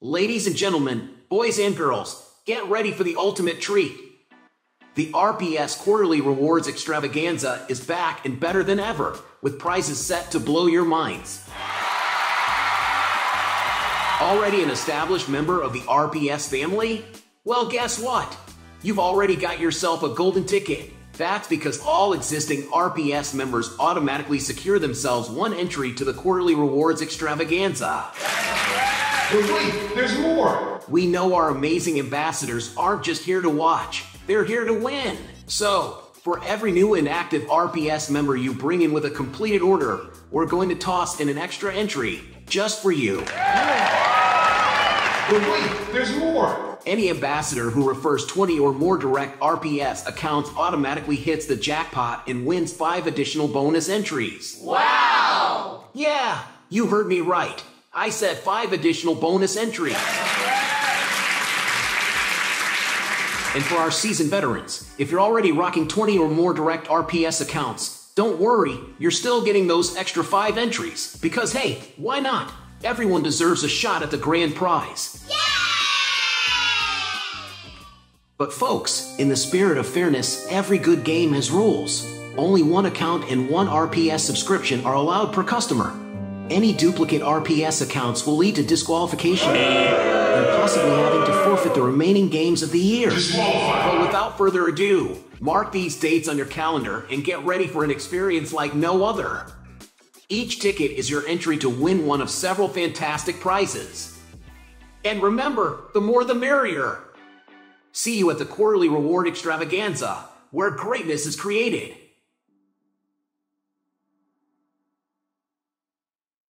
Ladies and gentlemen, boys and girls, get ready for the ultimate treat. The RPS Quarterly Rewards Extravaganza is back and better than ever, with prizes set to blow your minds. Already an established member of the RPS family? Well, guess what? You've already got yourself a golden ticket. That's because all existing RPS members automatically secure themselves one entry to the Quarterly Rewards Extravaganza. But wait, there's more! We know our amazing ambassadors aren't just here to watch, they're here to win. So, for every new and active RPS member you bring in with a completed order, we're going to toss in an extra entry, just for you. But wait, there's more! Any ambassador who refers 20 or more direct RPS accounts automatically hits the jackpot and wins 5 additional bonus entries. Wow! Yeah, you heard me right. I said 5 additional bonus entries. And for our seasoned veterans, if you're already rocking 20 or more direct RPS accounts, don't worry, you're still getting those extra 5 entries. Because hey, why not? Everyone deserves a shot at the grand prize. Yay! But folks, in the spirit of fairness, every good game has rules. Only one account and one RPS subscription are allowed per customer. Any duplicate RPS accounts will lead to disqualification and possibly having to forfeit the remaining games of the year. But without further ado, mark these dates on your calendar and get ready for an experience like no other. Each ticket is your entry to win one of several fantastic prizes. And remember, the more the merrier. See you at the Quarterly Reward Extravaganza, where greatness is created.